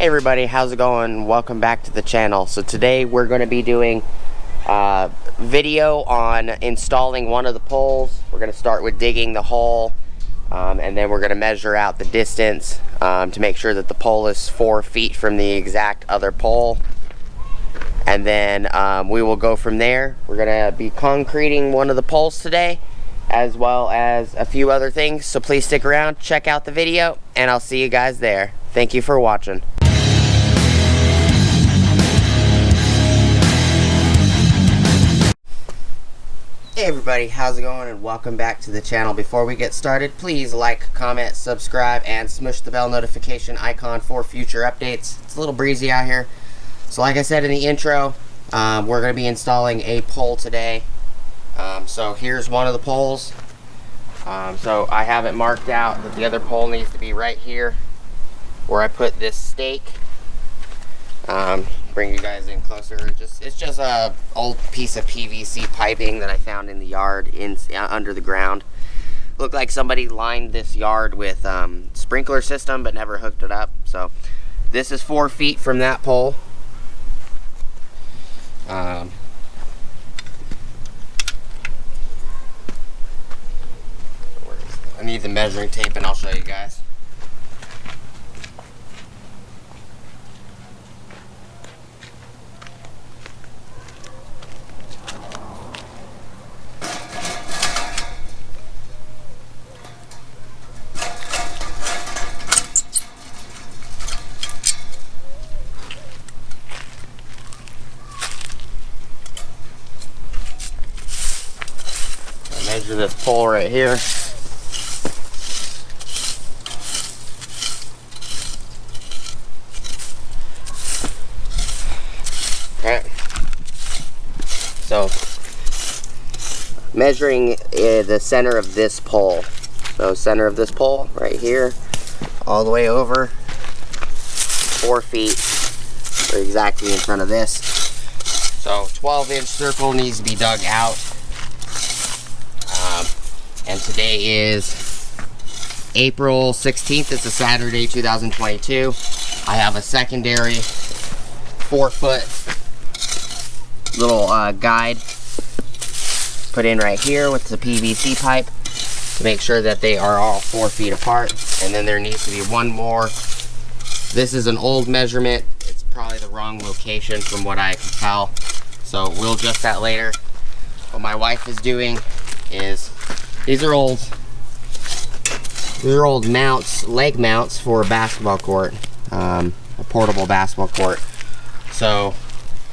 Hey everybody, how's it going? Welcome back to the channel. So today we're going to be doing a video on installing one of the poles. We're going to start with digging the hole, and then we're going to measure out the distance to make sure that the pole is 4 feet from the exact other pole. And then we will go from there. We're going to be concreting one of the poles today, as well as a few other things. So please stick around, check out the video, and I'll see you guys there. Thank you for watching. Hey everybody, how's it going, and welcome back to the channel. Before we get started, please like, comment, subscribe, and smush the bell notification icon for future updates. It's a little breezy out here. So like I said in the intro, we're going to be installing a pole today. So here's one of the poles. So I have it marked out that the other pole needs to be right here where I put this stake. Bring you guys in closer. It's just a old piece of PVC piping that I found in the yard under the ground. Looked like somebody lined this yard with sprinkler system but never hooked it up. So this is 4 feet from that pole. I need the measuring tape and I'll show you guys. Measure this pole right here. Okay. So, measuring the center of this pole. So, center of this pole right here, all the way over 4 feet, or exactly in front of this. So, 12-inch circle needs to be dug out. And today is April 16th. It's a Saturday, 2022. I have a secondary 4-foot little guide put in right here with the PVC pipe to make sure that they are all 4 feet apart. And then there needs to be one more. This is an old measurement. It's probably the wrong location from what I can tell. So we'll adjust that later. What my wife is doing is, these are old mounts, leg mounts for a basketball court, a portable basketball court. So,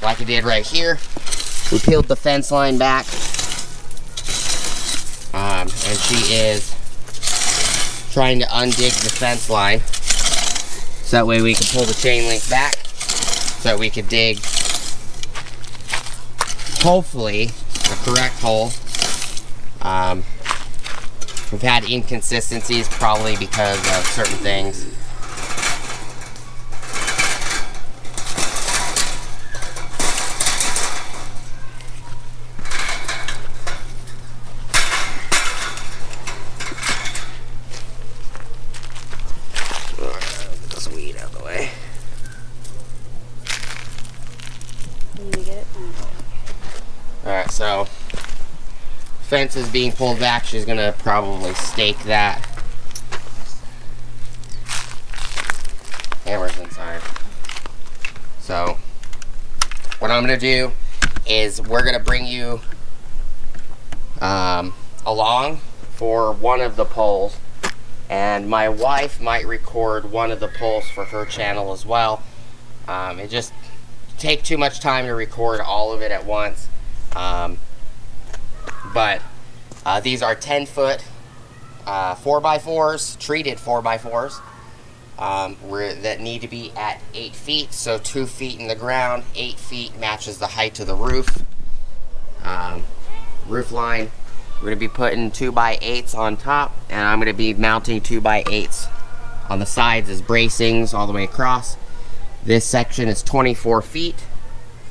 like I did right here, we peeled the fence line back, and she is trying to undig the fence line, so that way we can pull the chain link back, so that we could dig, hopefully, the correct hole. We've had inconsistencies probably because of certain things. Get this weed out of the way. Can you get it? Alright, so fence is being pulled back. She's gonna probably stake that. Hammer's inside. So what I'm gonna do is we're gonna bring you along for one of the poles, and my wife might record one of the poles for her channel as well. It just take too much time to record all of it at once. But these are 10-foot 4x4s, treated 4x4s, that need to be at 8 feet. So 2 feet in the ground, 8 feet matches the height of the roof. Roof line, we're going to be putting 2x8s on top, and I'm going to be mounting 2x8s on the sides as bracings all the way across. This section is 24 feet,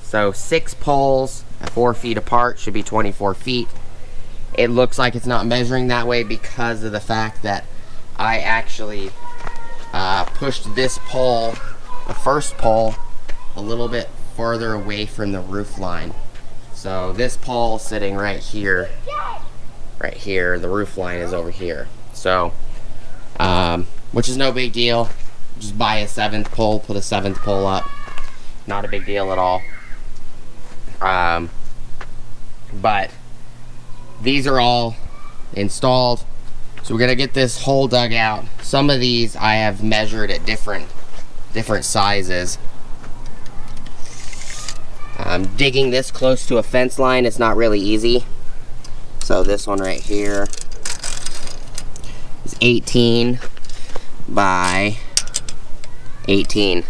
so 6 poles at 4 feet apart should be 24 feet. It looks like it's not measuring that way because of the fact that I actually pushed this pole the first pole a little bit farther away from the roof line. So this pole sitting right here, the roof line is over here. So, which is no big deal. Just buy a 7th pole, put a 7th pole up. Not a big deal at all. But these are all installed. So we're gonna get this hole dug out. Some of these I have measured at different sizes. Digging this close to a fence line is not really easy. So this one right here is 18 by 18.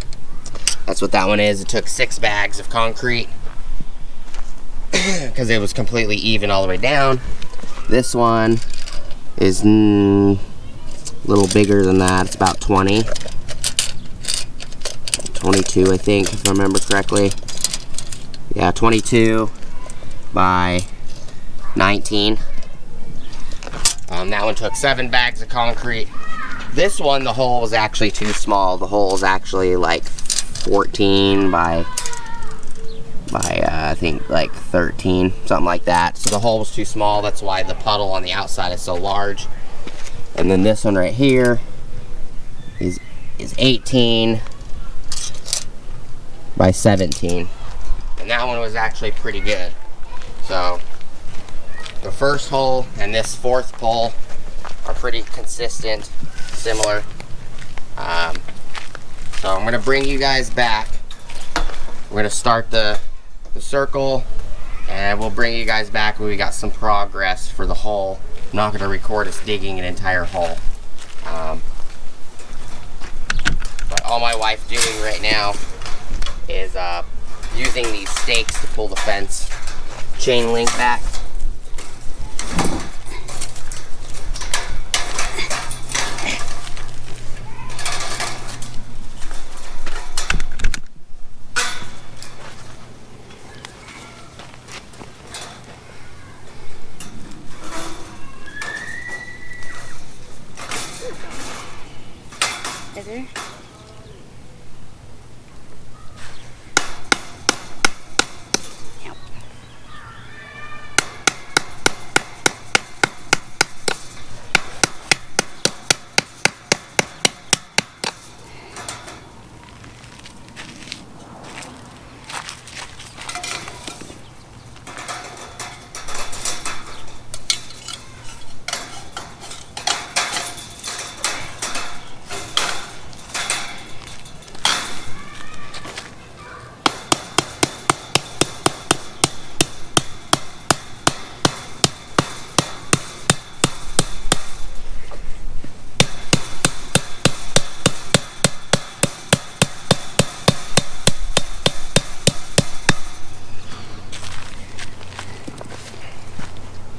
That's what that one is. It took 6 bags of concrete because it was completely even all the way down. This one is a little bigger than that. It's about 20. 22, I think, if I remember correctly. Yeah, 22 by 19. That one took 7 bags of concrete. This one, the hole was actually too small. The hole is actually like 14 by I think like 13, something like that. So the hole was too small. That's why the puddle on the outside is so large. And then this one right here is 18 by 17. And that one was actually pretty good. So the first hole and this 4th pole are pretty consistent, similar. So I'm gonna bring you guys back. We're gonna start the circle, and we'll bring you guys back when we got some progress for the hole. I'm not gonna record us digging an entire hole. But all my wife's doing right now is using these stakes to pull the fence chain link back. Is there? Yep.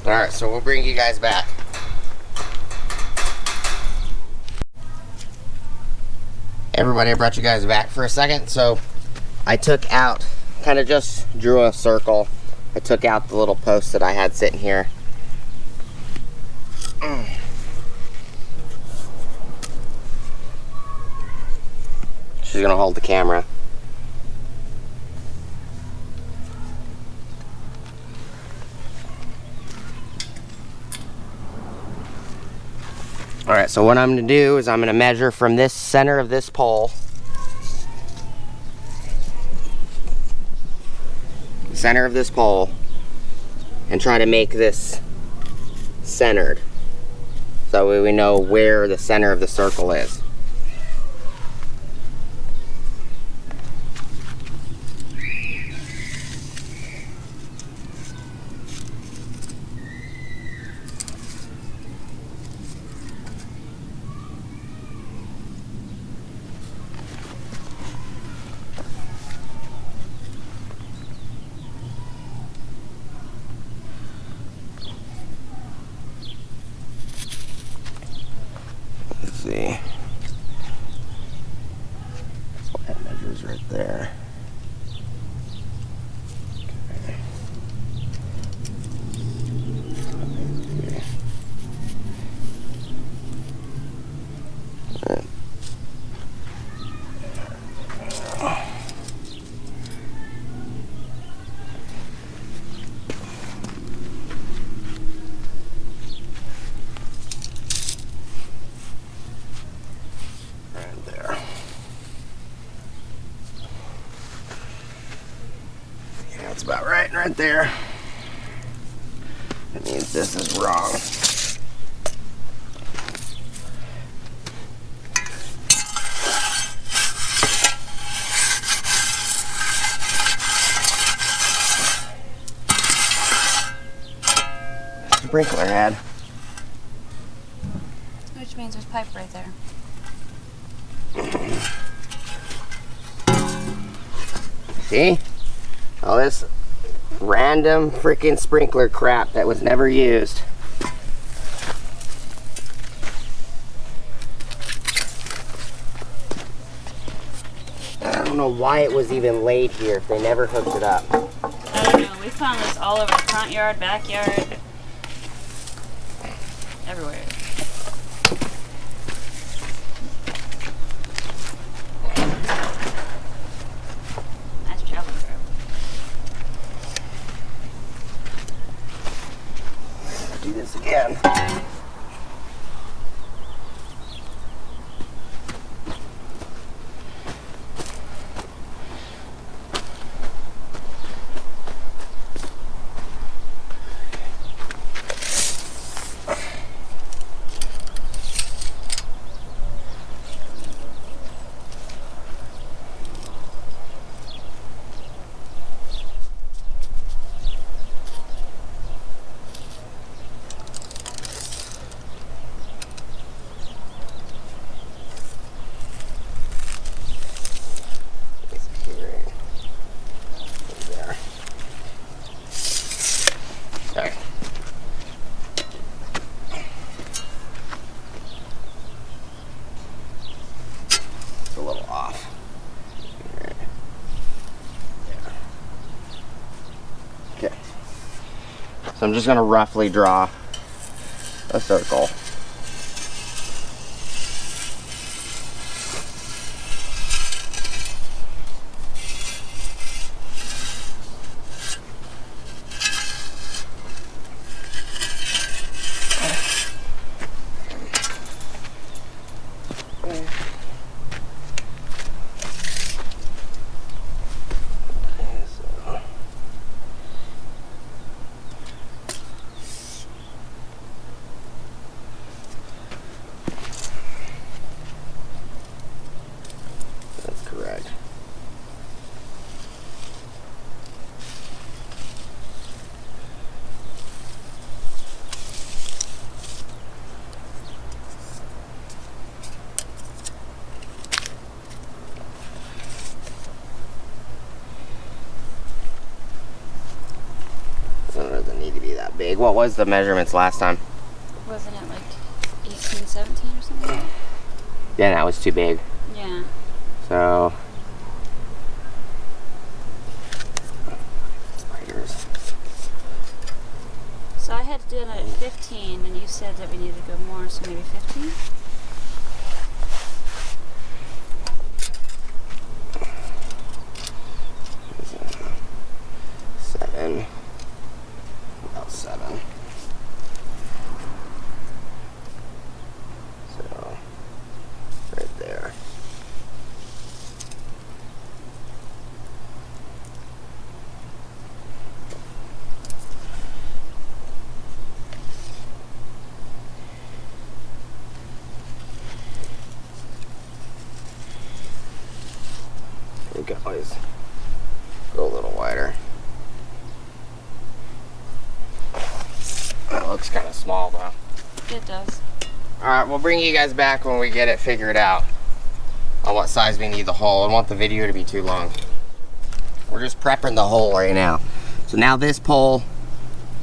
Alright, so we'll bring you guys back. Everybody, I brought you guys back for a second. So I took out, kind of just drew a circle. I took out the little post that I had sitting here. She's gonna hold the camera. Alright, so what I'm going to do is I'm going to measure from this center of this pole, and try to make this centered. So that way we know where the center of the circle is. See, so that measures right there. Okay. looks about right there. That means this is wrong. Sprinkler head. Which means there's pipe right there. See? All this random freaking sprinkler crap that was never used. I don't know why it was even laid here if they never hooked it up. I don't know. We found this all over the front yard, backyard, everywhere. Nice traveling trailer. Do this again. So I'm just going to roughly draw a circle. Doesn't need to be that big. What was the measurements last time? Wasn't it like 18, 17 or something? Yeah, that was too big. Yeah. So spiders. So I had to do it at 15, and you said that we needed to go more, so maybe 15? About 7. So, right there. We can always go a little wider. That looks kind of small though. It does. Alright, we'll bring you guys back when we get it figured out on what size we need the hole. I don't want the video to be too long. We're just prepping the hole right now. So now this pole,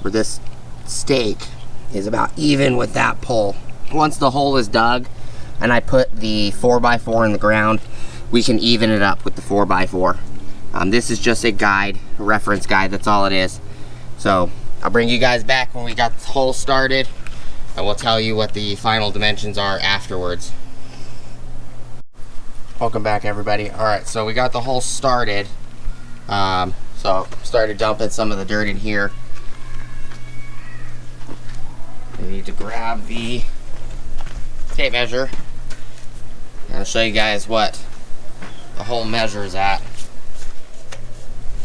or this stake, is about even with that pole. Once the hole is dug and I put the 4x4 in the ground, we can even it up with the 4x4. This is just a guide, a reference guide, that's all it is. So I'll bring you guys back when we got the hole started, and we'll tell you what the final dimensions are afterwards. Welcome back, everybody. Alright, so we got the hole started. So started dumping some of the dirt in here. We need to grab the tape measure, and I'll show you guys what the hole measures at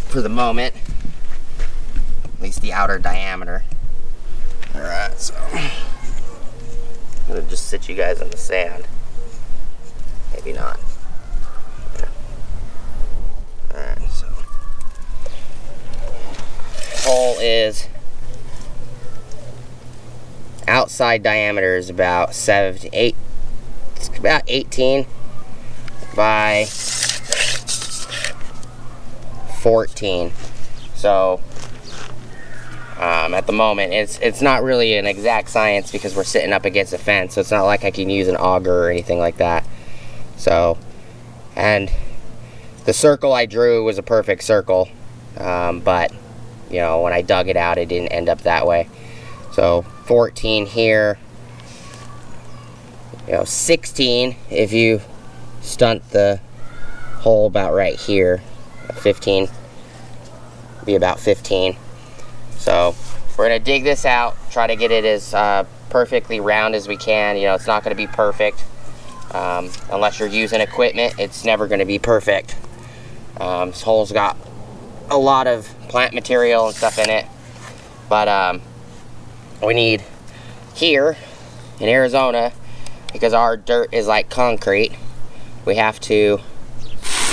for the moment. least the outer diameter. Alright, so I'm gonna just sit you guys in the sand. Maybe not. Alright, so hole is outside diameter is about 7 to 8. It's about 18 by 14. So at the moment it's not really an exact science because we're sitting up against a fence, so it's not like I can use an auger or anything like that. So, and the circle I drew was a perfect circle, but you know, when I dug it out, it didn't end up that way. So 14 here, you know, 16 if you stunt the hole about right here. 15 be about 15. So we're gonna dig this out, try to get it as perfectly round as we can. You know, it's not gonna be perfect unless you're using equipment. It's never gonna be perfect. This hole's got a lot of plant material and stuff in it, but we need here in Arizona, because our dirt is like concrete, we have to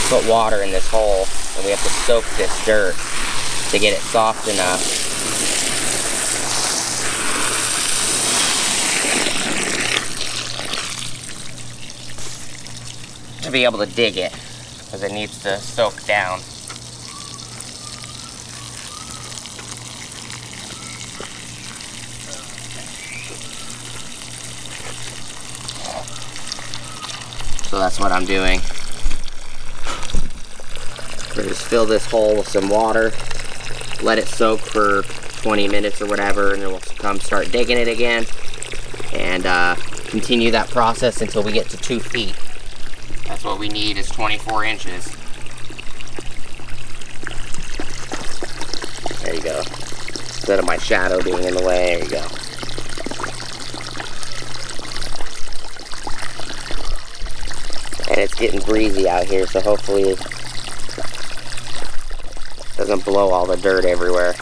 put water in this hole and we have to soak this dirt to get it soft enough to be able to dig it, because it needs to soak down. So that's what I'm doing. So just fill this hole with some water, let it soak for 20 minutes or whatever, and then we'll start digging it again, and continue that process until we get to 2 feet. That's what we need, is 24 inches. There you go. Instead of my shadow being in the way, there you go. And it's getting breezy out here, so hopefully it doesn't blow all the dirt everywhere.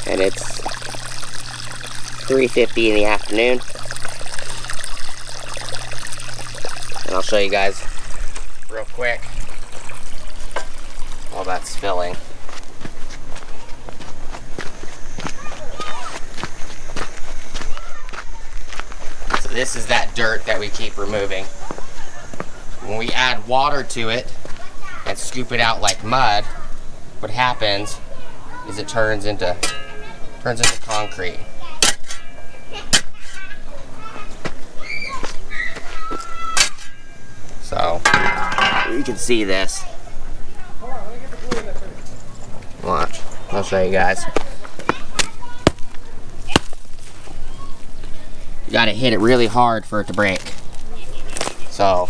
And it's 3:50 in the afternoon. And I'll show you guys real quick while that's filling. This is that dirt that we keep removing. When we add water to it and scoop it out like mud, what happens is it turns into concrete. So you can see this. Watch, I'll show you guys. You gotta hit it really hard for it to break. So,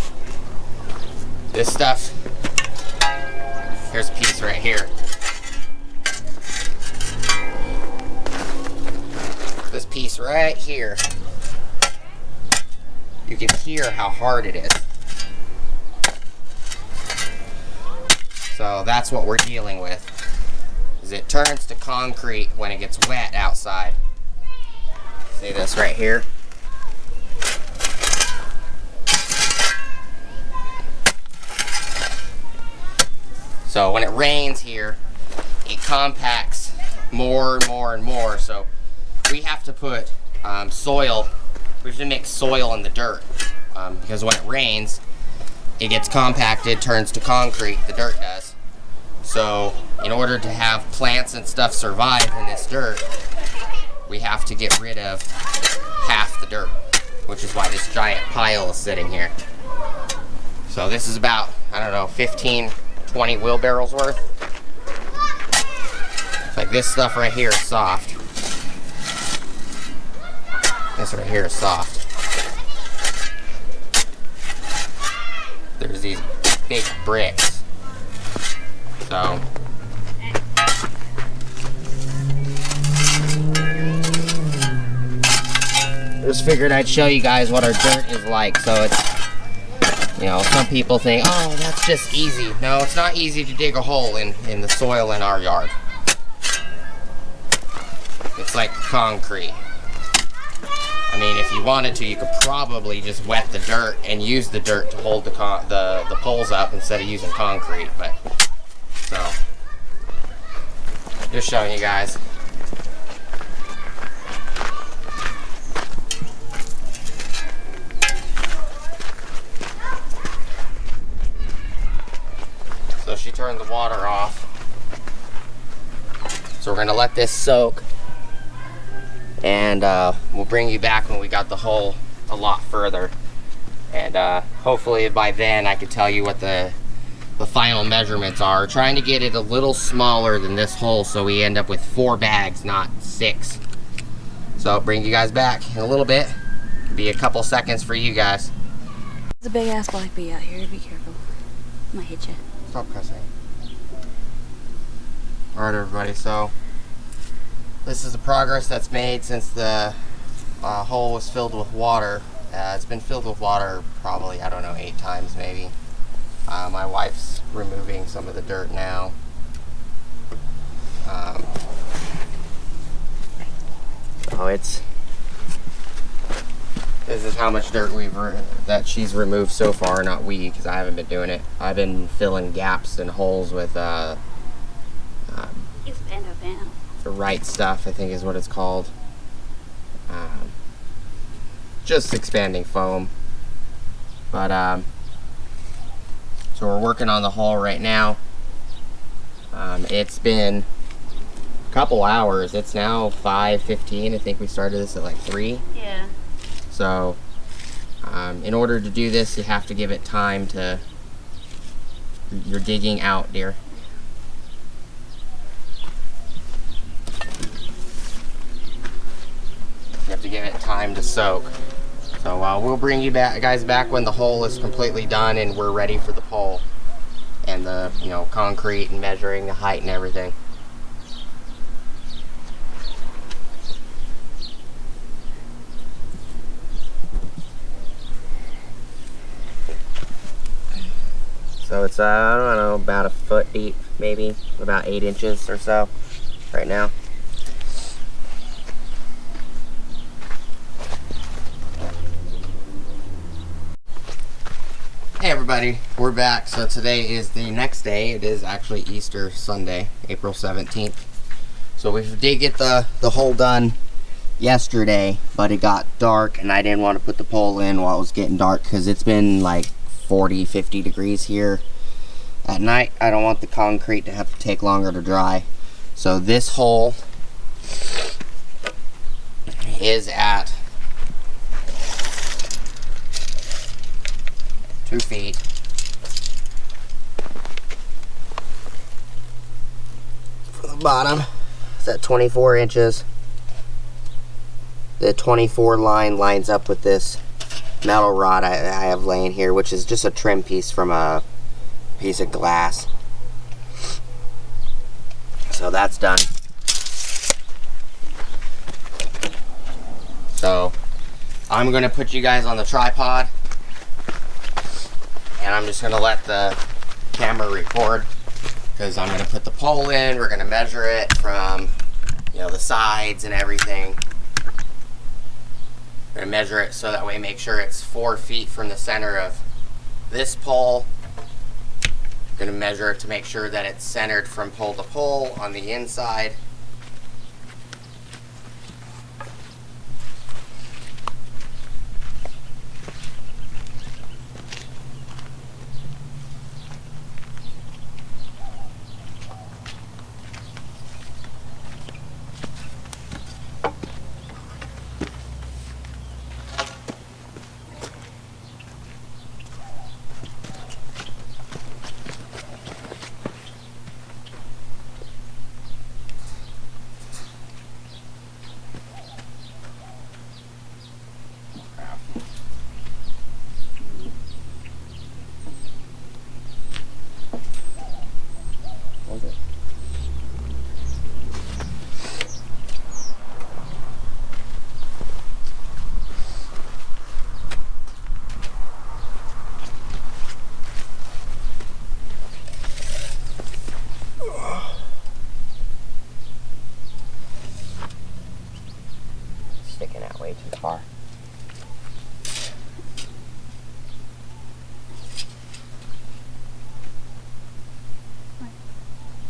this stuff, here's a piece right here. This piece right here, you can hear how hard it is. So that's what we're dealing with, is it turns to concrete when it gets wet outside. See this right here? So when it rains here, it compacts more and more and more. So we have to put soil, we have to mix soil in the dirt, because when it rains, it gets compacted, turns to concrete, the dirt does. So in order to have plants and stuff survive in this dirt, we have to get rid of half the dirt, which is why this giant pile is sitting here. So this is about, I don't know, 15, 20 wheelbarrows worth. Like this stuff right here is soft. This right here is soft. There's these big bricks. So just figured I'd show you guys what our dirt is like. So it's You know, some people think, oh, that's just easy. No, it's not easy to dig a hole in the soil in our yard. It's like concrete. I mean, if you wanted to, you could probably just wet the dirt and use the dirt to hold the poles up instead of using concrete. But, so, just showing you guys. So she turned the water off. So we're gonna let this soak, and we'll bring you back when we got the hole a lot further. And hopefully by then I can tell you what the final measurements are. Trying to get it a little smaller than this hole so we end up with 4 bags, not 6. So I'll bring you guys back in a little bit. Be a couple seconds for you guys. There's a big ass black bee out here. Be careful. I might hit you. Stop cussing. Alright everybody, so this is the progress that's made since the hole was filled with water. It's been filled with water probably, I don't know, 8 times maybe. My wife's removing some of the dirt now. This is how much dirt that she's removed so far, not we, because I haven't been doing it. I've been filling gaps and holes with the right stuff, I think is what it's called. Just expanding foam. But so we're working on the hole right now. It's been a couple hours. It's now 5:15. I think we started this at like 3. Yeah. So in order to do this, you have to give it time to. You're digging out, dear. You have to give it time to soak. So we'll bring you guys back when the hole is completely done and we're ready for the pole and the concrete and measuring the height and everything. So it's I don't know, about a foot deep, maybe about 8 inches or so right now. Hey everybody, we're back. So today is the next day. It is actually Easter Sunday, April 17th. So we did get the hole done yesterday, but it got dark and I didn't want to put the pole in while it was getting dark because it's been like 40-50 degrees here at night. I don't want the concrete to have to take longer to dry. So this hole is at 2 feet. For the bottom, it's at 24 inches. The 24 line lines up with this metal rod I have laying here, which is just a trim piece from a piece of glass. So that's done. So I'm going to put you guys on the tripod and I'm just going to let the camera record because I'm going to put the pole in. We're going to measure it from the sides and everything. We're going to measure it so that way make sure it's 4 feet from the center of this pole. Going to measure it to make sure that it's centered from pole to pole on the inside.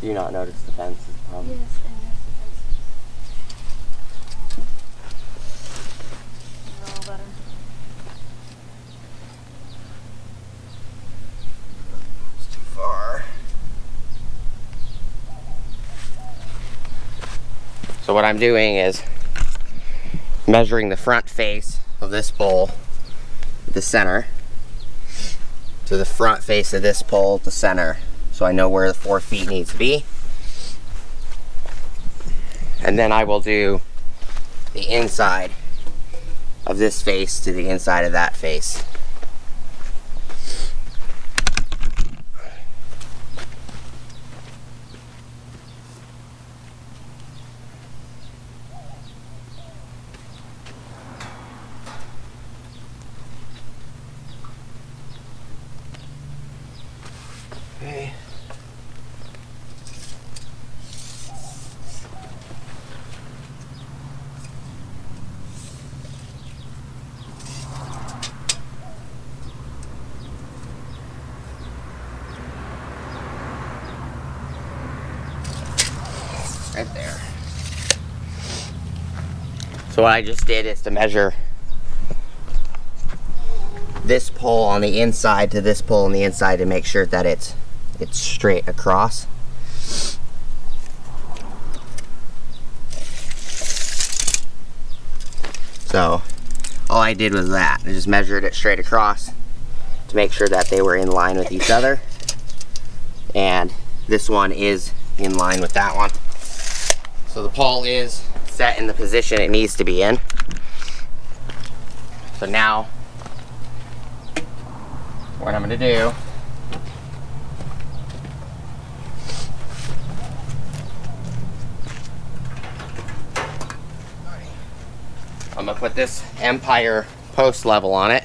Do you not notice the fence is the problem? Yes, I noticed the fence. Is it all better? It's too far. So what I'm doing is measuring the front face of this pole, the center, to the front face of this pole, the center, so I know where the 4 feet needs to be. And then I will do the inside of this face to the inside of that face. Okay. Right there. So what I just did is to measure this pole on the inside to this pole on the inside to make sure that it's straight across. So all I did was that. I just measured it straight across to make sure that they were in line with each other. And this one is in line with that one. So the pole is set in the position it needs to be in. So now what I'm going to do I'm going to put this Empire post level on it.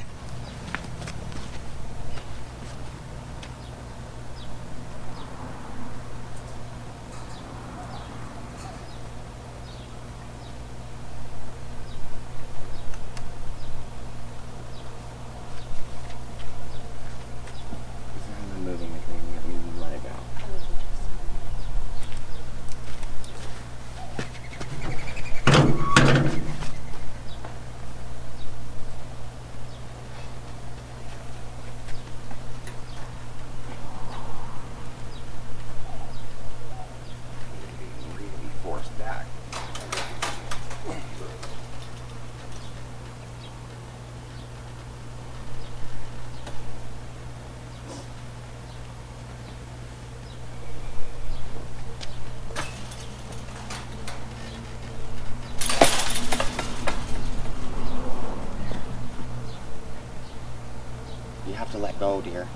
You have to let go, dear.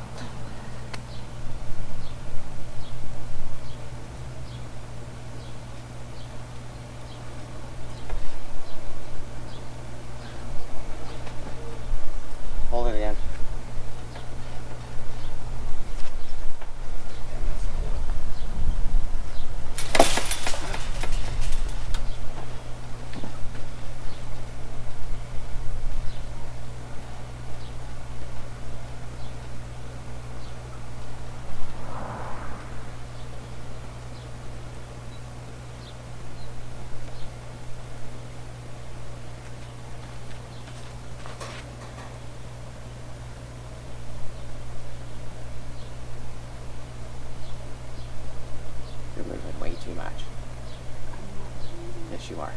Hold it again. You're moving way too much. Yes, you are.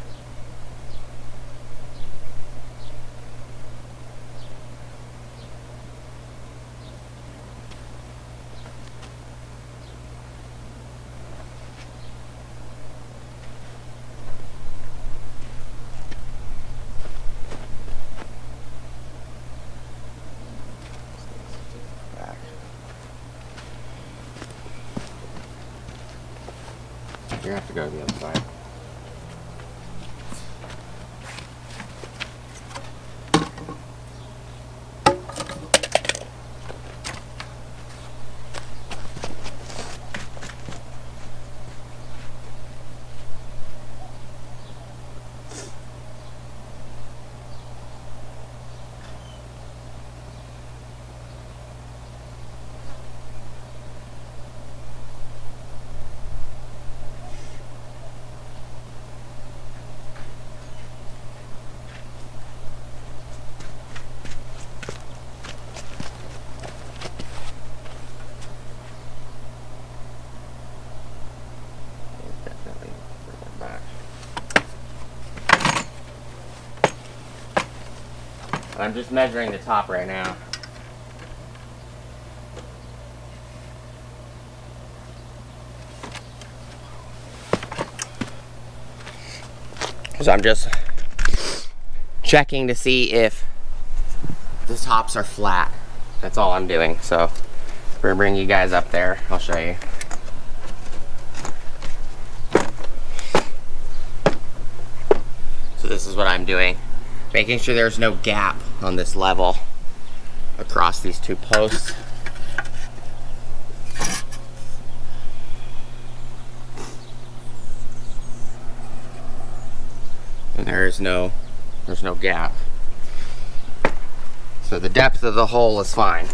You have to go to the other side. I'm just measuring the top right now. So I'm just checking to see if the tops are flat. That's all I'm doing. So we're gonna bring you guys up there. I'll show you. So this is what I'm doing. Making sure there's no gap on this level across these two posts. And there's no gap. So the depth of the hole is fine.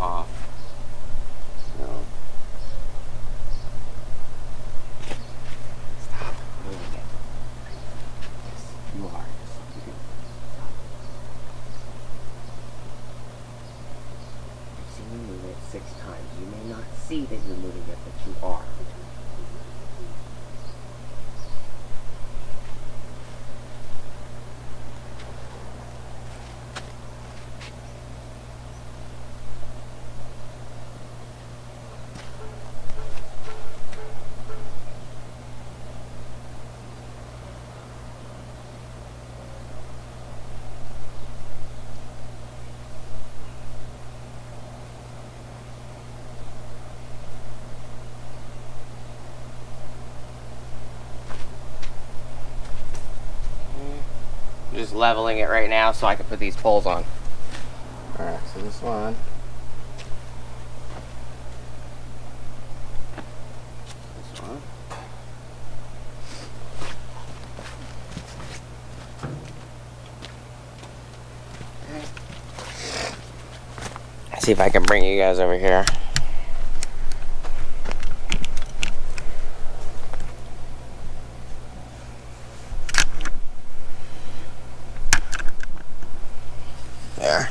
Off. No. Stop moving it. Yes, you are. Stop. I've seen you move it 6 times. You may not see that you're moving it, but you are. Just leveling it right now so I can put these poles on. Alright, so this one. This one. Okay. Let's see if I can bring you guys over here. There.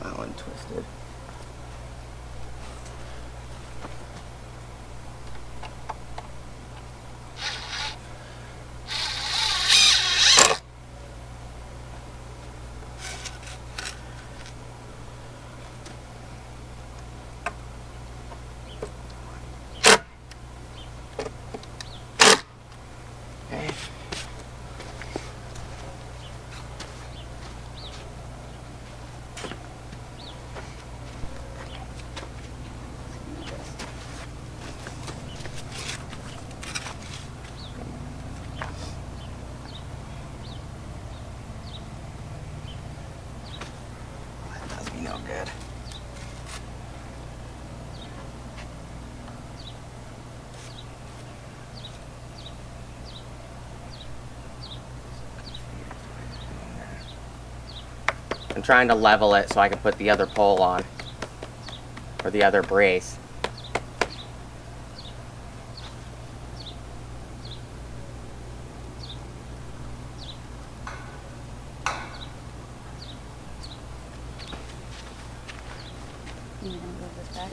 That one twisted. No good. I'm trying to level it so I can put the other pole on, or the other brace. You gonna move this back?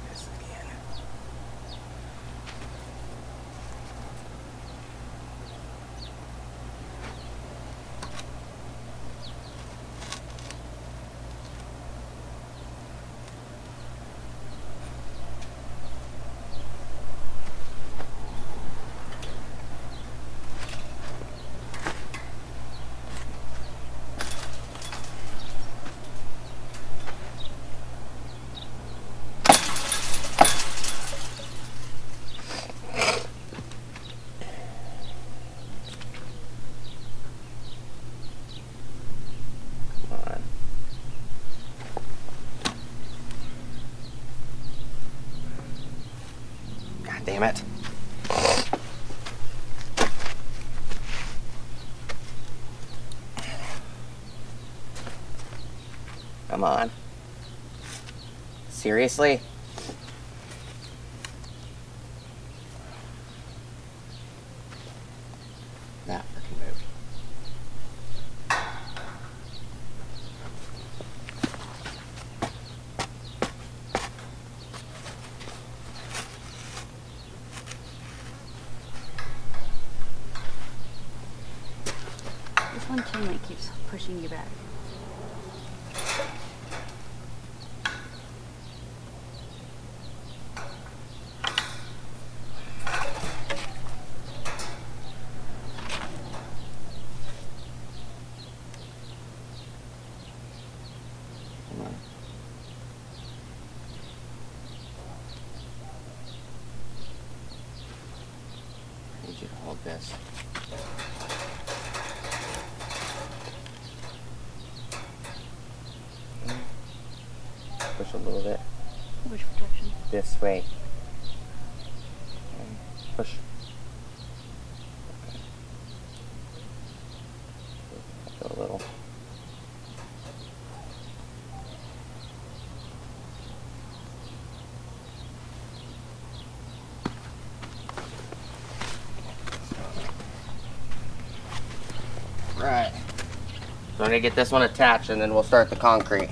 This again. damn it. Come on. Seriously? That freaking moved. This one chain link keeps pushing you back. I need you to hold this. Push a little bit. Which protection? This way. And push. Okay. Go a little. Right. So I'm gonna get this one attached and then we'll start the concrete.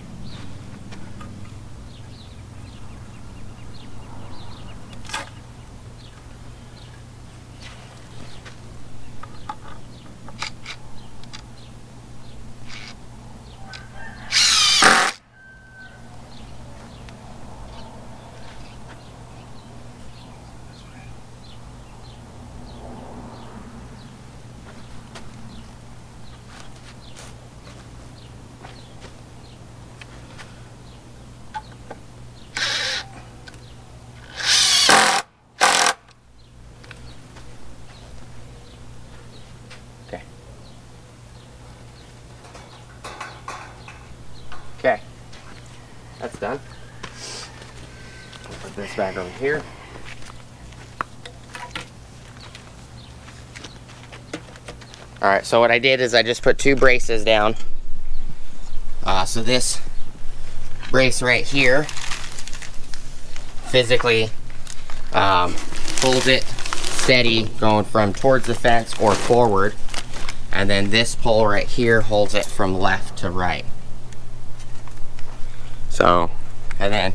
Okay, that's done. Put this back over here. All right, so what I did is I just put 2 braces down. So this brace right here physically holds it steady going from towards the fence or forward. And then this pole right here holds it from left to right. So, and then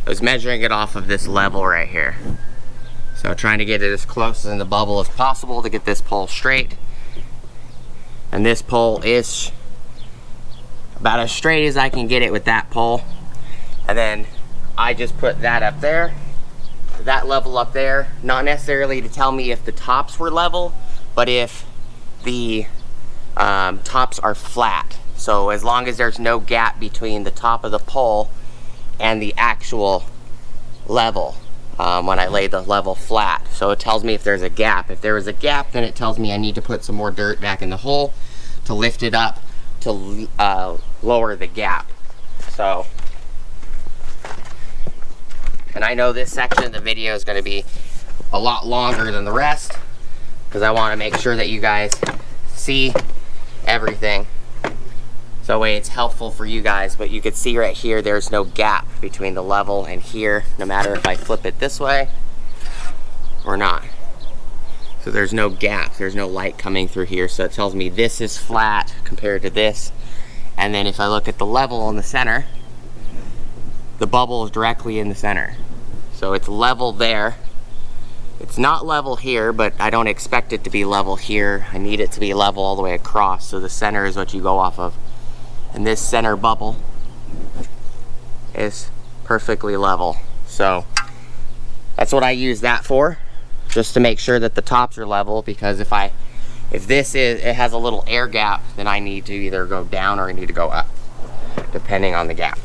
I was measuring it off of this level right here. So trying to get it as close in the bubble as possible to get this pole straight. And this pole is about as straight as I can get it with that pole. And then I just put that up there, that level up there, not necessarily to tell me if the tops were level, but if the tops are flat. So as long as there's no gap between the top of the pole and the actual level, when I lay the level flat. So it tells me if there's a gap. If there is a gap, then it tells me I need to put some more dirt back in the hole to lift it up to lower the gap. So, and I know this section of the video is going to be a lot longer than the rest because I want to make sure that you guys see everything. So that way it's helpful for you guys, but you can see right here there's no gap between the level and here, no matter if I flip it this way or not. So there's no gap, there's no light coming through here, so it tells me this is flat compared to this. And then if I look at the level in the center, the bubble is directly in the center. So it's level there. It's not level here, but I don't expect it to be level here. I need it to be level all the way across, so the center is what you go off of. And this center bubble is perfectly level. So that's what I use that for, just to make sure that the tops are level, because if it has a little air gap, then I need to either go down or I need to go up, depending on the gap.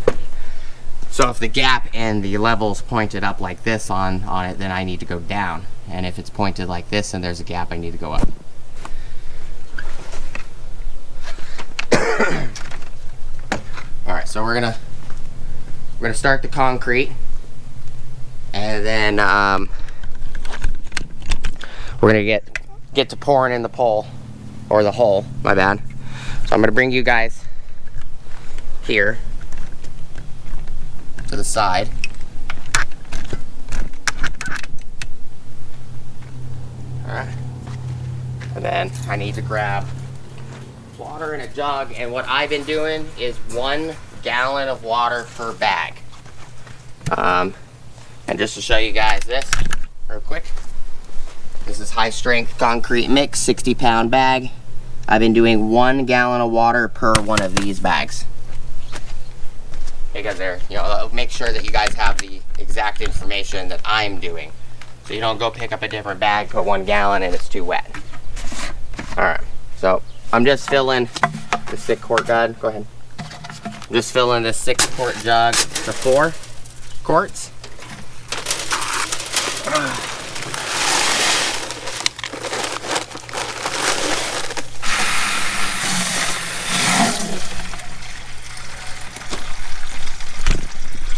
So if the gap and the level's pointed up like this on it, then I need to go down. And if it's pointed like this and there's a gap, I need to go up. All right, so we're gonna start the concrete, and then we're gonna get to pouring in the pole, or the hole, my bad. So I'm gonna bring you guys here to the side. Alright. And then I need to grab water in a jug, and what I've been doing is 1 gallon of water per bag. And just to show you guys this real quick, this is high strength concrete mix, 60-pound bag. I've been doing 1 gallon of water per one of these bags. Because they're, you know, make sure that you guys have the exact information that I'm doing. So you don't go pick up a different bag, put 1 gallon, and it's too wet. Alright, so I'm just filling the 6-quart jug. Go ahead. I'm just filling this 6-quart jug to 4 quarts.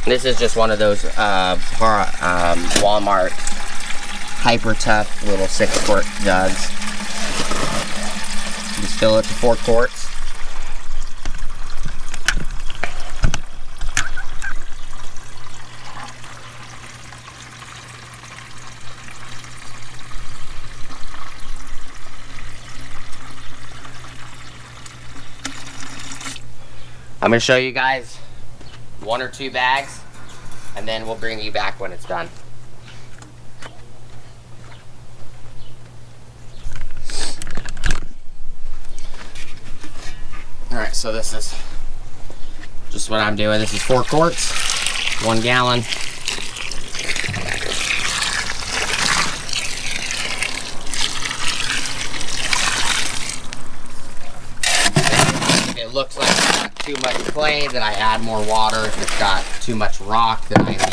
This is just one of those Walmart Hyper Tough little 6-quart jugs. Just fill it to 4 quarts. I'm going to show you guys 1 or 2 bags, and then we'll bring you back when it's done. Alright, so this is just what I'm doing. This is 4 quarts, 1 gallon. If it looks like it's got too much clay, then I add more water. If it's got too much rock, then I leave it.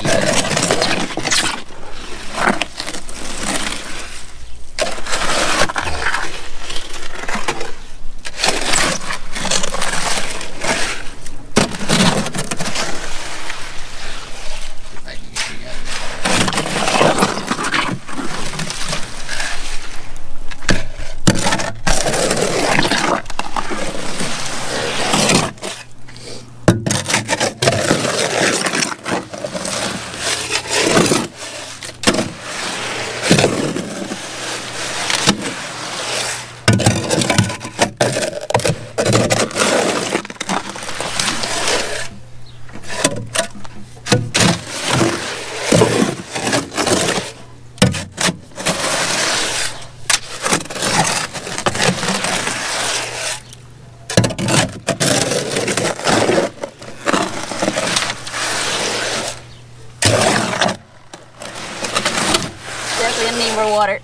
More water.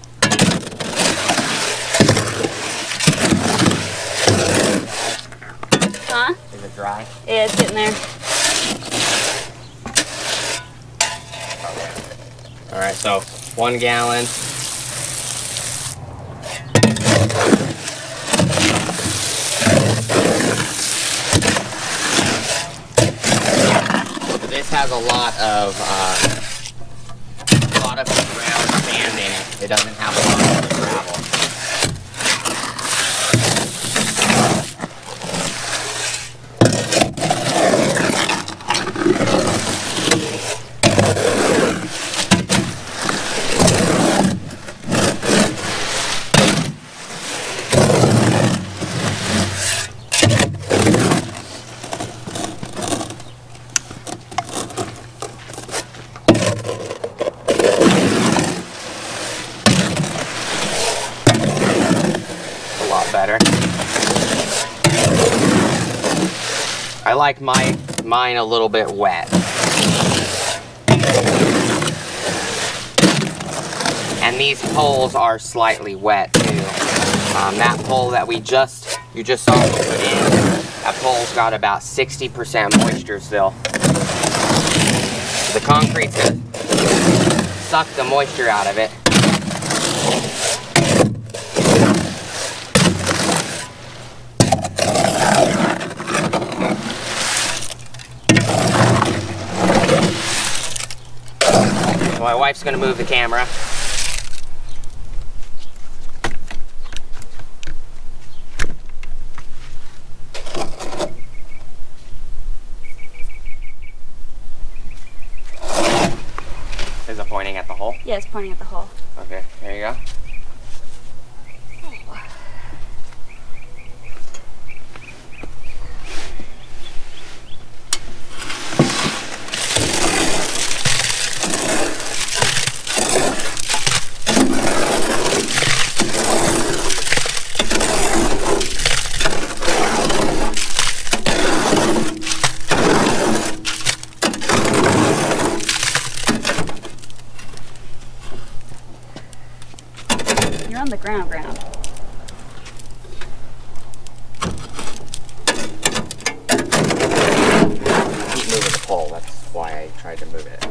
Huh? Is it dry? Yeah, it's getting there. Alright, so 1 gallon. This has a lot of ground sand in it. It doesn't have a lot of gravel. Better. I like mine a little bit wet. And these poles are slightly wet too. That pole that you just saw me put in, that pole's got about 60% moisture still. The concrete's gonna suck the moisture out of it. My wife's gonna move the camera. Yeah, it's pointing at the hole. Okay, there you go. You're on the ground. Keep moving the pole, that's why I tried to move it.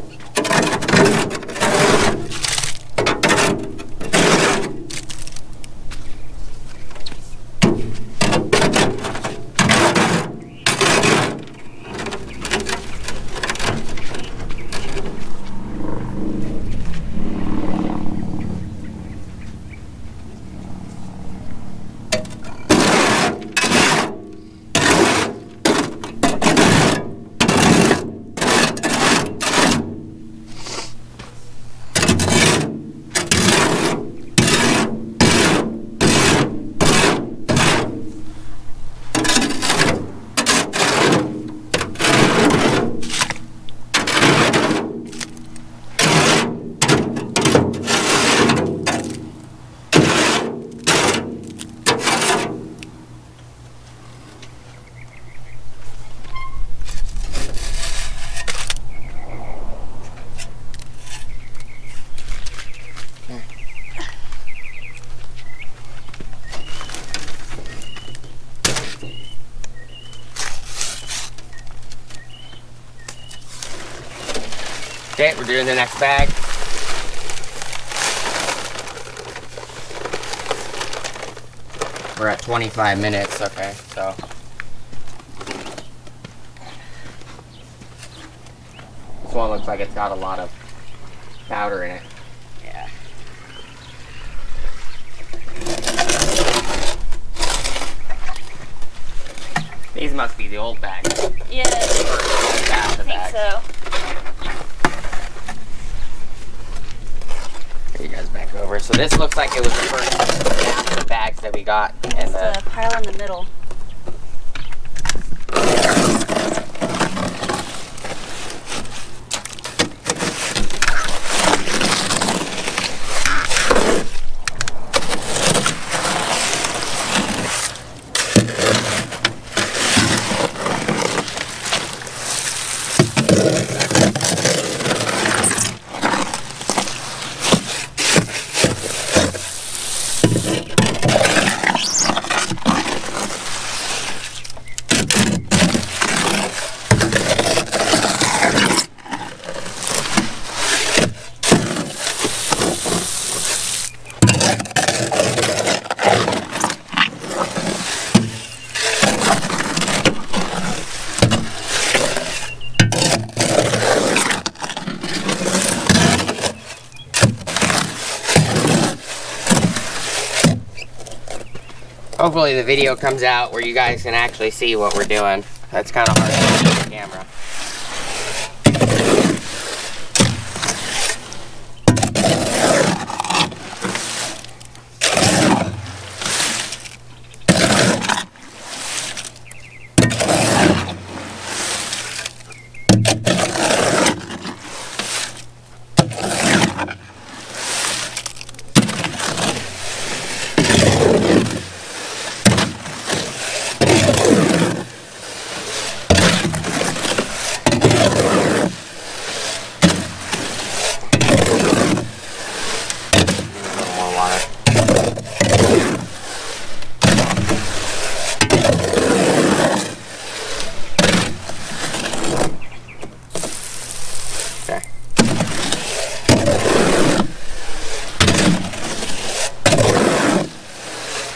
Okay, we're doing the next bag. We're at 25 minutes, okay, so. This one looks like it's got a lot of powder in it. Yeah. These must be the old bags. Yeah, I think so. You guys back over. So this looks like it was the first batch of bags that we got. It's the pile in the middle. Hopefully the video comes out where you guys can actually see what we're doing. That's kind of hard to see on the camera.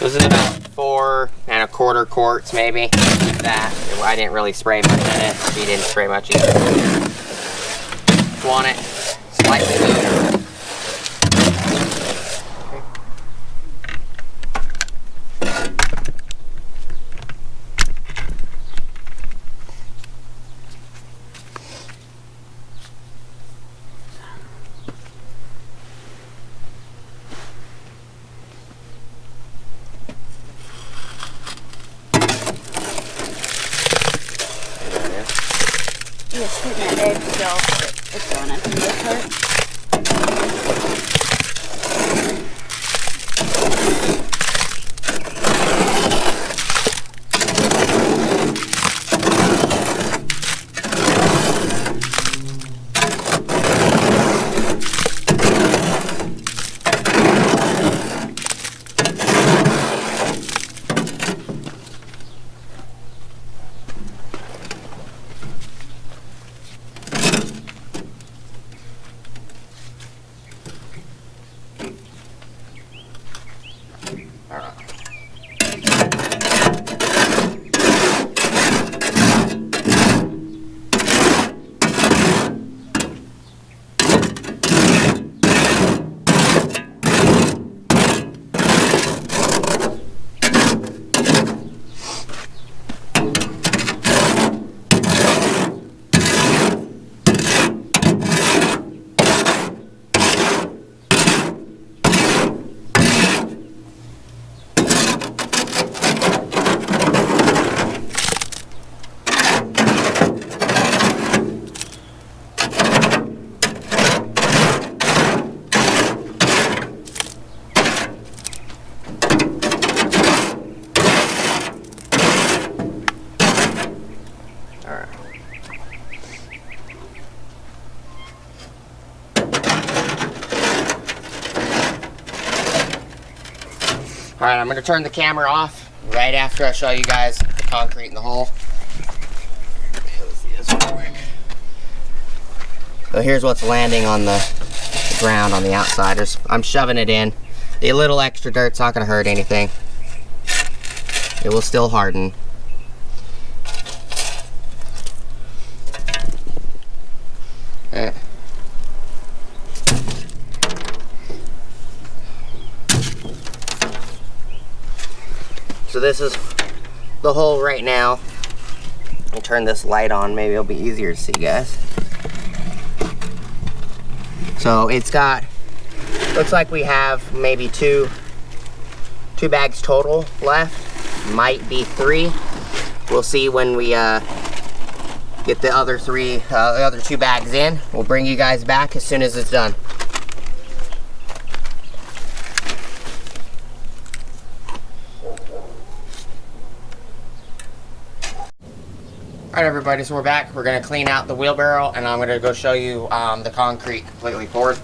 This is about 4¼ quarts, maybe. That. I didn't really spray much in it. She didn't spray much either. Just want it slightly loose. big still, but it's going in for the most part. Alright, I'm going to turn the camera off right after I show you guys the concrete in the hole. Let's see this real quick. So here's what's landing on the ground on the outside. I'm shoving it in. A little extra dirt's not going to hurt anything. It will still harden. So this is the hole right now. I'll turn this light on, maybe it'll be easier to see, guys. So it's got, looks like we have maybe two bags total left. Might be 3. We'll see when we get the other 2 bags in. We'll bring you guys back as soon as it's done. Alright everybody, so we're back. We're going to clean out the wheelbarrow and I'm going to go show you the concrete completely poured.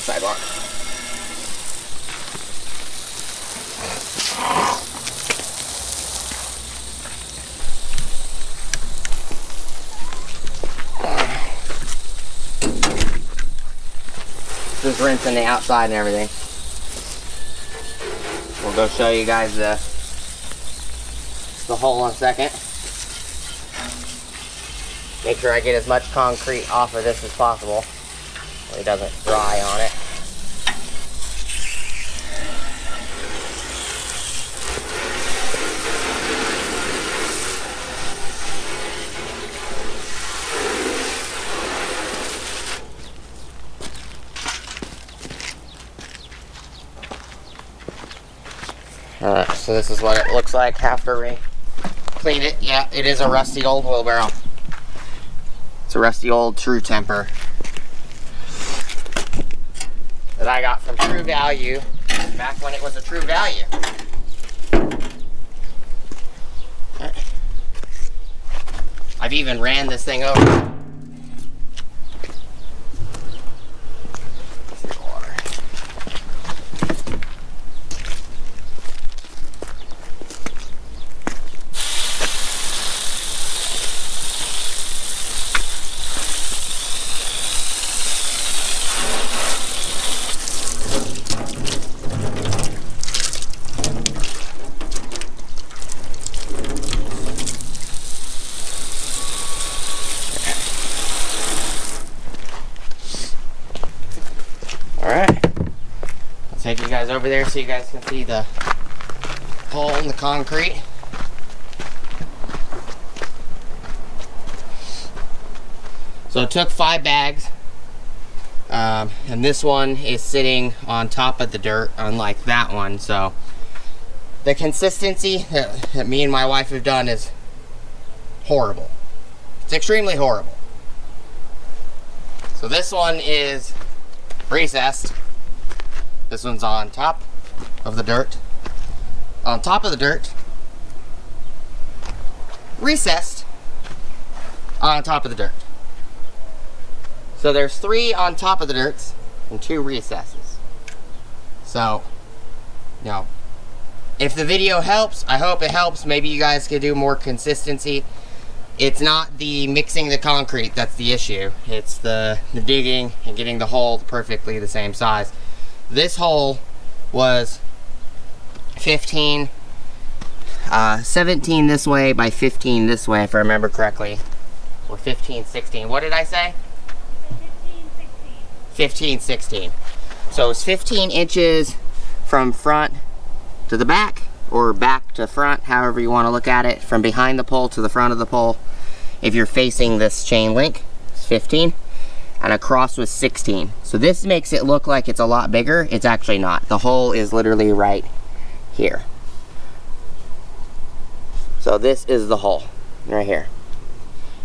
Sidewalk. Just rinsing the outside and everything. We'll go show you guys the hole in a second. Make sure I get as much concrete off of this as possible so it doesn't dry on it. So this is what it looks like after we clean it. Yeah, it is a rusty old wheelbarrow. It's a rusty old True Temper that I got from True Value back when it was a True Value. I've even ran this thing over. Take you guys over there so you guys can see the hole in the concrete. So it took 5 bags, and this one is sitting on top of the dirt, unlike that one. So the consistency that me and my wife have done is horrible. It's extremely horrible. So this one is recessed. This one's on top of the dirt. On top of the dirt. Recessed on top of the dirt. So there's 3 on top of the dirts and 2 recesses. So, you know, if the video helps, I hope it helps. Maybe you guys could do more consistency. It's not the mixing the concrete that's the issue. It's the digging and getting the hole perfectly the same size. This hole was 17 this way by 15 this way, if I remember correctly. Or 15, 16. What did I say? 15, 16. So it's 15 inches from front to the back, or back to front, however you want to look at it, from behind the pole to the front of the pole. If you're facing this chain link, it's 15. And across was 16. So this makes it look like it's a lot bigger. It's actually not. The hole is literally right here. So this is the hole right here.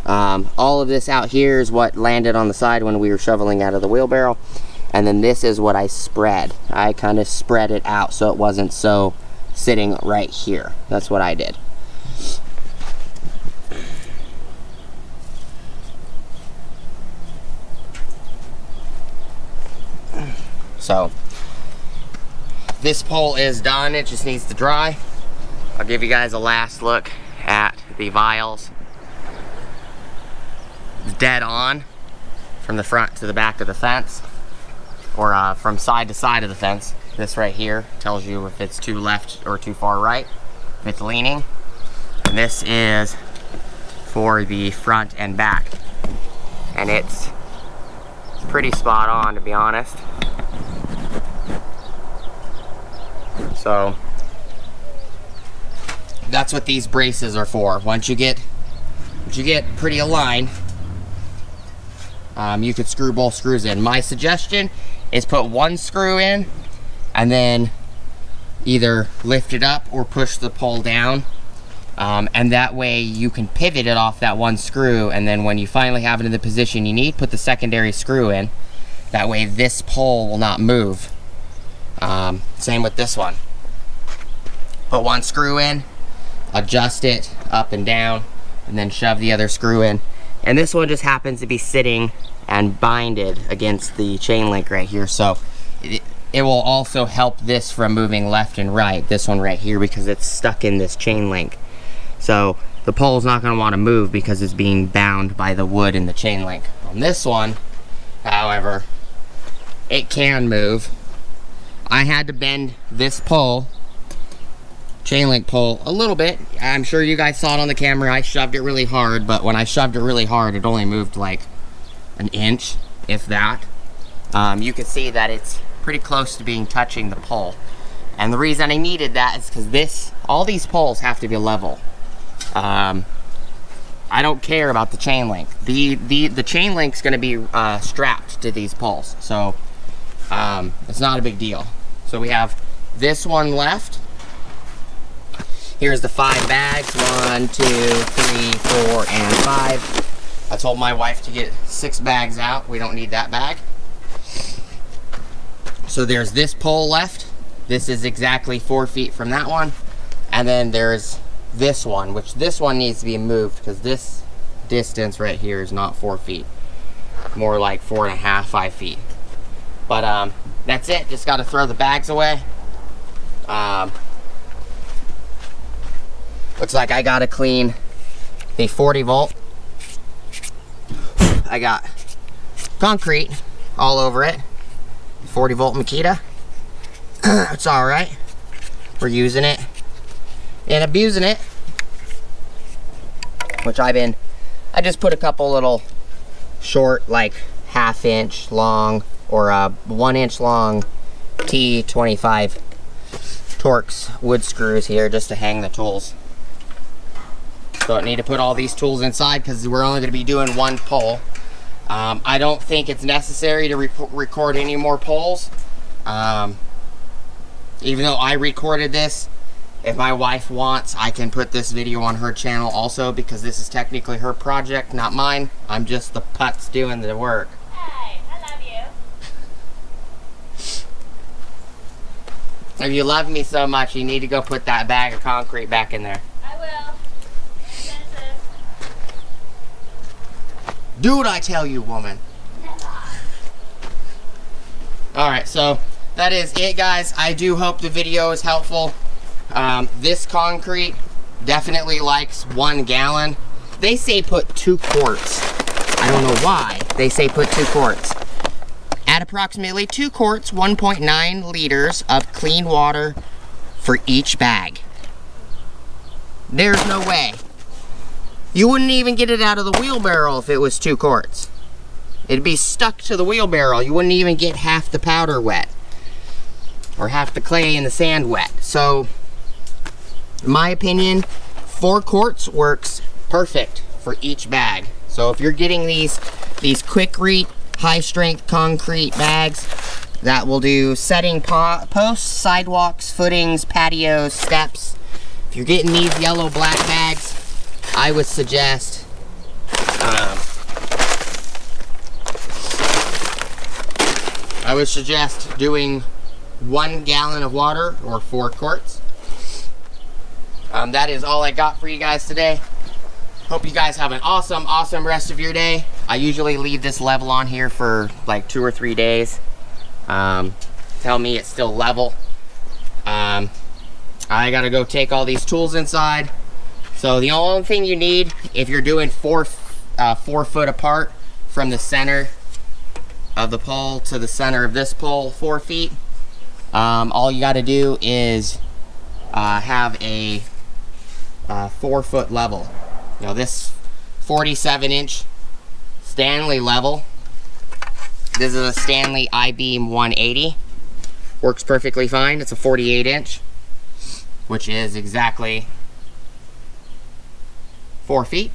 All of this out here is what landed on the side when we were shoveling out of the wheelbarrow. And then this is what I spread. I kind of spread it out so it wasn't so sitting right here. That's what I did. So this pole is done. It just needs to dry. I'll give you guys a last look at the vials. It's dead on from the front to the back of the fence, or from side to side of the fence. This right here tells you if it's too left or too far right, if it's leaning. And this is for the front and back. And it's pretty spot on, to be honest. So that's what these braces are for. Once you get pretty aligned, you could screw both screws in. My suggestion is put one screw in and then either lift it up or push the pole down, and that way you can pivot it off that one screw, and then when you finally have it in the position you need, put the secondary screw in. That way this pole will not move. Same with this one. Put one screw in, adjust it up and down, and then shove the other screw in. And this one just happens to be sitting and binded against the chain link right here, so it will also help this from moving left and right, this one right here, because it's stuck in this chain link. So the pole's not going to want to move because it's being bound by the wood in the chain link. On this one, however, it can move. I had to bend this pole, chain link pole, a little bit. I'm sure you guys saw it on the camera. I shoved it really hard, but when I shoved it really hard, it only moved like an inch, if that. You can see that it's pretty close to being touching the pole. And the reason I needed that is because all these poles have to be level. I don't care about the chain link. The chain link's going to be strapped to these poles, so it's not a big deal. So we have this one left, Here's the 5 bags. 1, 2, 3, 4, and 5. I told my wife to get 6 bags out. We don't need that bag. So there's this pole left. This is exactly 4 feet from that one. And then there's this one, which this one needs to be moved because this distance right here is not 4 feet. More like 4.5, 5 feet. But that's it. Just got to throw the bags away. Looks like I got to clean the 40 volt. I got concrete all over it. 40 volt Makita. It's all right. We're using it and abusing it, which I just put a couple little short, like 1/2 inch long or 1 inch long T25 Torx wood screws here just to hang the tools. Don't need to put all these tools inside because we're only going to be doing one pole. I don't think it's necessary to record any more poles. Even though I recorded this, if my wife wants, I can put this video on her channel also, because this is technically her project, not mine. I'm just the putz doing the work. Hey, I love you. If you love me so much, you need to go put that bag of concrete back in there. I will. Do what I tell you, woman. Alright, so that is it, guys. I do hope the video is helpful. This concrete definitely likes 1 gallon. They say put 2 quarts. I don't know why they say put 2 quarts. Add approximately 2 quarts, 1.9 liters of clean water for each bag. There's no way. You wouldn't even get it out of the wheelbarrow if it was 2 quarts. It'd be stuck to the wheelbarrow. You wouldn't even get half the powder wet. Or half the clay and the sand wet. So, in my opinion, 4 quarts works perfect for each bag. So if you're getting these quick-reach, high-strength concrete bags, that will do setting posts, sidewalks, footings, patios, steps. If you're getting these yellow-black bags, I would suggest doing 1 gallon of water or 4 quarts. That is all I got for you guys today. Hope you guys have an awesome rest of your day. I usually leave this level on here for like 2 or 3 days. Tell me it's still level. I gotta go take all these tools inside. So the only thing you need, if you're doing 4 foot apart from the center of the pole to the center of this pole, 4 feet, all you gotta do is have a 4 foot level. You know, this 47-inch Stanley level, this is a Stanley I-beam 180, works perfectly fine. It's a 48-inch, which is exactly 4 feet.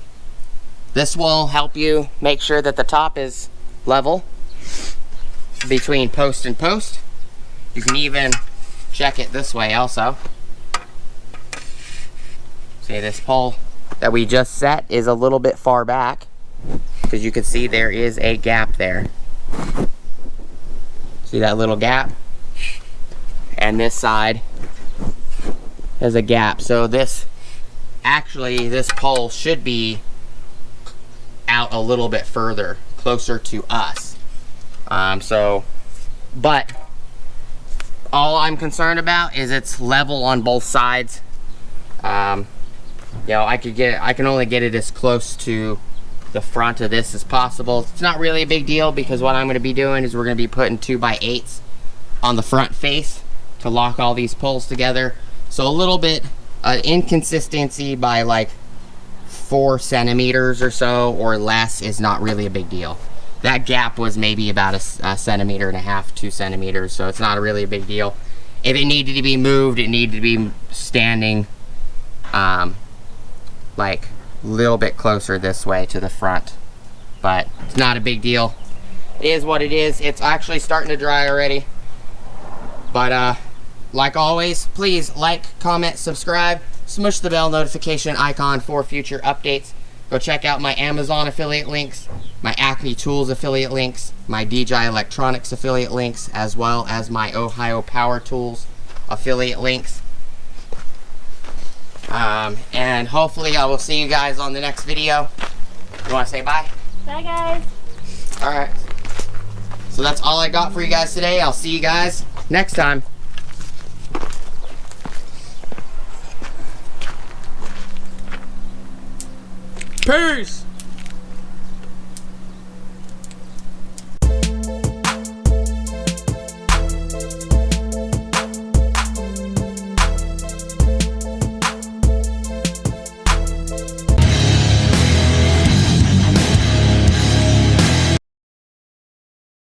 This will help you make sure that the top is level between post and post. You can even check it this way also. See, this pole that we just set is a little bit far back, because you can see there is a gap there. See that little gap? And this side has a gap. So this pole should be out a little bit further, closer to us. But all I'm concerned about is it's level on both sides. You know, I can only get it as close to the front of this as possible. It's not really a big deal, because what I'm going to be doing is we're going to be putting 2x8s on the front face to lock all these poles together. So a little bit inconsistency by like 4 centimeters or so or less is not really a big deal. That gap was maybe about a centimeter and a half, 2 centimeters, so it's not really a big deal. If it needed to be moved, it needed to be standing like a little bit closer this way to the front, but it's not a big deal. It is what it is. It's actually starting to dry already. But like always, please like, comment, subscribe smush the bell notification icon for future updates. Go check out my Amazon affiliate links, my Acme Tools affiliate links, my DJI Electronics affiliate links, as well as my Ohio Power Tools affiliate links. And hopefully I will see you guys on the next video. You want to say bye? Bye, guys. Alright. So that's all I got for you guys today. I'll see you guys next time. Peace!